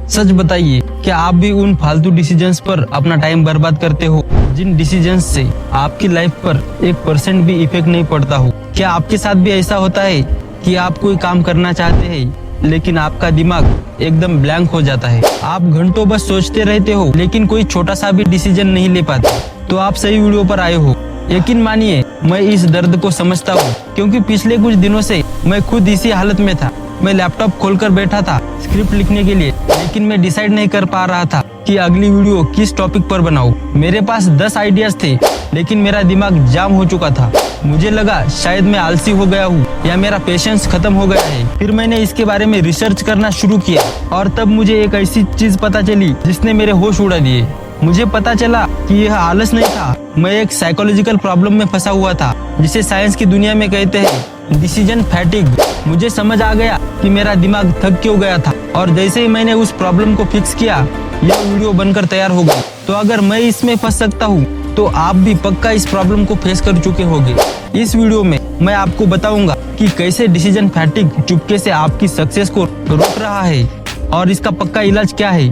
सच बताइए, क्या आप भी उन फालतू डिसीजंस पर अपना टाइम बर्बाद करते हो जिन डिसीजंस से आपकी लाइफ पर 1% भी इफेक्ट नहीं पड़ता हो? क्या आपके साथ भी ऐसा होता है कि आप कोई काम करना चाहते हैं लेकिन आपका दिमाग एकदम ब्लैंक हो जाता है? आप घंटों बस सोचते रहते हो लेकिन कोई छोटा सा भी डिसीजन नहीं ले पाते? तो आप सही वीडियो पर आए हो। यकीन मानिए, मैं इस दर्द को समझता हूँ, क्योंकि पिछले कुछ दिनों से मैं खुद इसी हालत में था। मैं लैपटॉप खोलकर बैठा था स्क्रिप्ट लिखने के लिए, लेकिन मैं डिसाइड नहीं कर पा रहा था कि अगली वीडियो किस टॉपिक पर बनाऊं। मेरे पास 10 आइडियाज थे, लेकिन मेरा दिमाग जाम हो चुका था। मुझे लगा शायद मैं आलसी हो गया हूँ या मेरा पेशेंस खत्म हो गया है। फिर मैंने इसके बारे में रिसर्च करना शुरू किया और तब मुझे एक ऐसी चीज पता चली जिसने मेरे होश उड़ा दिए। मुझे पता चला कि यह आलस नहीं था, मैं एक साइकोलॉजिकल प्रॉब्लम में फंसा हुआ था, जिसे साइंस की दुनिया में कहते हैं डिसीजन फैटिग। मुझे समझ आ गया कि मेरा दिमाग थक क्यों गया था, और जैसे ही मैंने उस प्रॉब्लम को फिक्स किया, यह वीडियो बनकर तैयार हो गई। तो अगर मैं इसमें फंस सकता हूँ, तो आप भी पक्का इस प्रॉब्लम को फेस कर चुके होंगे। इस वीडियो में मैं आपको बताऊंगा कि कैसे डिसीजन फैटिग चुपके से आपकी सक्सेस को रोक रहा है और इसका पक्का इलाज क्या है।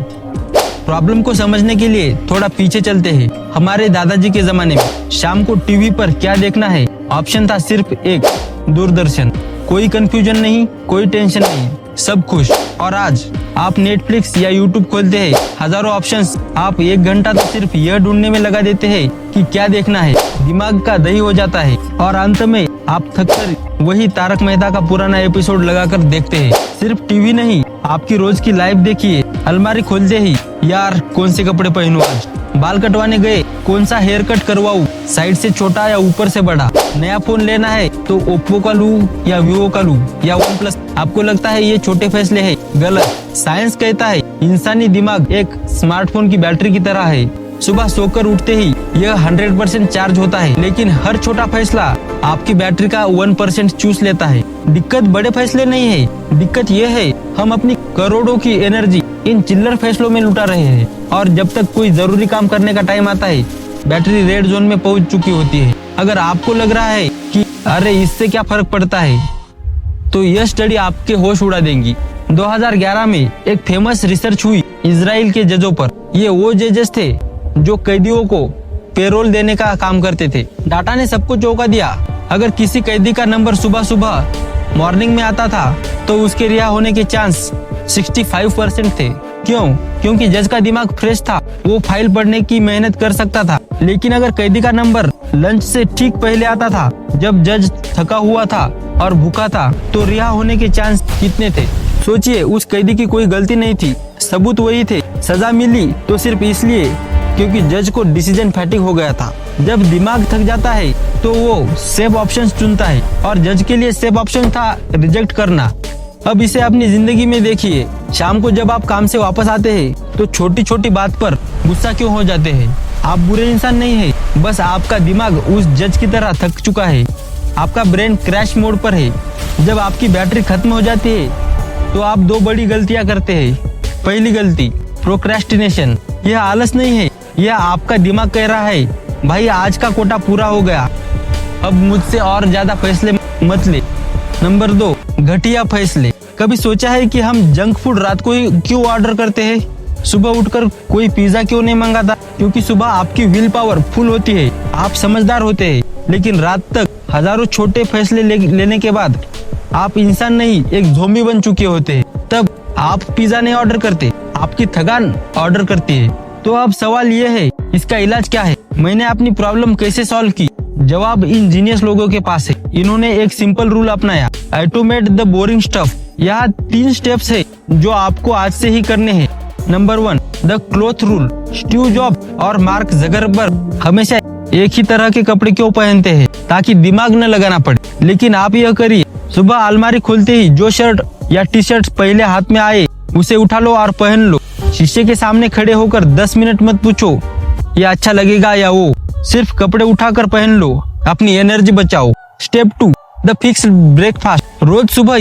प्रॉब्लम को समझने के लिए थोड़ा पीछे चलते हैं। हमारे दादाजी के जमाने में शाम को टीवी पर क्या देखना है, ऑप्शन था सिर्फ एक, दूरदर्शन। कोई कंफ्यूजन नहीं, कोई टेंशन नहीं, सब खुश। और आज आप नेटफ्लिक्स या यूट्यूब खोलते हैं, हजारों ऑप्शंस। आप 1 घंटा तो सिर्फ यह ढूंढने में लगा देते हैं कि क्या देखना है। दिमाग का दही हो जाता है और अंत में आप थककर वही तारक मेहता का पुराना एपिसोड लगाकर देखते हैं। सिर्फ टीवी नहीं, आपकी रोज की लाइफ देखिए। अलमारी खोलते ही, यार कौन से कपड़े पहनूं आज, बाल कटवाने गए, कौन सा हेयर कट करवाऊं, साइड से छोटा या ऊपर से बड़ा, नया फोन लेना है तो ओप्पो का लूं या वीवो का लूं या वन प्लस। आपको लगता है ये छोटे फैसले हैं? गलत। साइंस कहता है इंसानी दिमाग एक स्मार्टफोन की बैटरी की तरह है। सुबह सोकर उठते ही यह 100% चार्ज होता है, लेकिन हर छोटा फैसला आपकी बैटरी का 1% चूस लेता है। दिक्कत बड़े फैसले नहीं है, दिक्कत यह है हम अपनी करोड़ों की एनर्जी इन चिल्लर फैसलों में लुटा रहे हैं, और जब तक कोई जरूरी काम करने का टाइम आता है, बैटरी रेड जोन में पहुंच चुकी होती है। अगर आपको लग रहा है कि अरे इससे क्या फर्क पड़ता है, तो यह स्टडी आपके होश उड़ा देंगी। 2011 में एक फेमस रिसर्च हुई इजराइल के जजों पर। ये वो जजेस थे जो कैदियों को पेरोल देने का काम करते थे। डाटा ने सबको चौंका दिया। अगर किसी कैदी का नंबर सुबह सुबह मॉर्निंग में आता था, तो उसके रिहा होने के चांस 65% थे। क्यों? क्योंकि जज का दिमाग फ्रेश था, वो फाइल पढ़ने की मेहनत कर सकता था। लेकिन अगर कैदी का नंबर लंच से ठीक पहले आता था, जब जज थका हुआ था और भूखा था, तो रिहा होने के चांस कितने थे? सोचिए, उस कैदी की कोई गलती नहीं थी, सबूत वही थे। सजा मिली तो सिर्फ इसलिए क्योंकि जज को डिसीजन फैटिग हो गया था। जब दिमाग थक जाता है तो वो सेफ ऑप्शन चुनता है, और जज के लिए सेफ ऑप्शन था रिजेक्ट करना। अब इसे अपनी जिंदगी में देखिए। शाम को जब आप काम से वापस आते हैं, तो छोटी छोटी बात पर गुस्सा क्यों हो जाते हैं? आप बुरे इंसान नहीं है, बस आपका दिमाग उस जज की तरह थक चुका है। आपका ब्रेन क्रैश मोड पर है। जब आपकी बैटरी खत्म हो जाती है, तो आप 2 बड़ी गलतियां करते हैं। पहली गलती, प्रोक्रेस्टिनेशन। यह आलस नहीं है, यह आपका दिमाग कह रहा है भाई आज का कोटा पूरा हो गया, अब मुझसे और ज्यादा फैसले मत ले। नंबर 2, घटिया फैसले। कभी सोचा है कि हम जंक फूड रात को ही क्यों ऑर्डर करते हैं? सुबह उठकर कोई पिज्जा क्यों नहीं मंगाता? क्योंकि सुबह आपकी विल पावर फुल होती है, आप समझदार होते हैं। लेकिन रात तक हजारों छोटे फैसले लेने के बाद आप इंसान नहीं, एक ज़ोंबी बन चुके होते हैं। तब आप पिज्जा नहीं ऑर्डर करते, आपकी थकान ऑर्डर करती है। तो अब सवाल यह है, इसका इलाज क्या है? मैंने अपनी प्रॉब्लम कैसे सॉल्व की? जवाब इन जीनियस लोगों के पास है। इन्होंने एक सिंपल रूल अपनाया, ऑटोमेट द बोरिंग स्टफ। यहाँ 3 स्टेप्स है जो आपको आज से ही करने हैं। Number 1, the cloth rule. Steve job और मार्क ज़करबर्ग हमेशा एक ही तरह के कपड़े क्यों पहनते हैं? ताकि दिमाग न लगाना पड़े। लेकिन आप यह करिए, सुबह अलमारी खोलते ही जो शर्ट या टी शर्ट पहले हाथ में आए, उसे उठा लो और पहन लो। शीशे के सामने खड़े होकर 10 मिनट मत पूछो ये अच्छा लगेगा या वो, सिर्फ कपड़े उठाकर पहन लो, अपनी एनर्जी बचाओ। Step 2, the fixed breakfast. रोज सुबह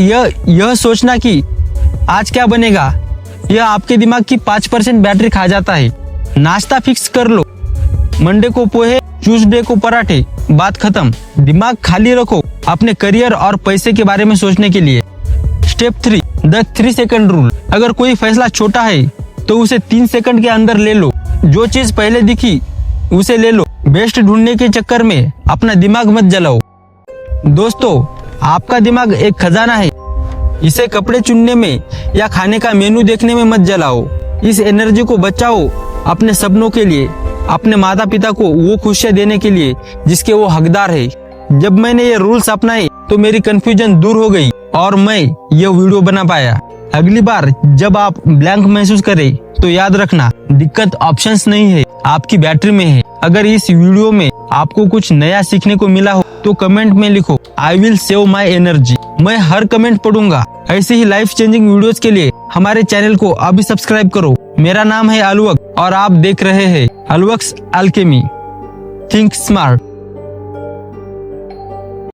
यह सोचना कि आज क्या बनेगा, यह आपके दिमाग की 5% बैटरी खा जाता है। नाश्ता फिक्स कर लो, मंडे को पोहे, ट्यूसडे को पराठे, बात खत्म। दिमाग खाली रखो अपने करियर और पैसे के बारे में सोचने के लिए। Step 3, the 3 second rule. अगर कोई फैसला छोटा है तो उसे 3 सेकंड के अंदर ले लो। जो चीज पहले दिखी उसे ले लो। बेस्ट ढूंढने के चक्कर में अपना दिमाग मत जलाओ। दोस्तों, आपका दिमाग एक खजाना है, इसे कपड़े चुनने में या खाने का मेनू देखने में मत जलाओ। इस एनर्जी को बचाओ अपने सपनों के लिए, अपने माता पिता को वो खुशियां देने के लिए जिसके वो हकदार है। जब मैंने ये रूल्स अपनाए तो मेरी कंफ्यूजन दूर हो गई और मैं ये वीडियो बना पाया। अगली बार जब आप ब्लैंक महसूस करें तो याद रखना, दिक्कत ऑप्शंस नहीं है, आपकी बैटरी में है। अगर इस वीडियो में आपको कुछ नया सीखने को मिला हो तो कमेंट में लिखो, I will save my energy. मैं हर कमेंट पढ़ूंगा। ऐसे ही लाइफ चेंजिंग वीडियोस के लिए हमारे चैनल को अभी सब्सक्राइब करो। मेरा नाम है अलवक और आप देख रहे हैं अलवक्स अल्केमी। Think smart.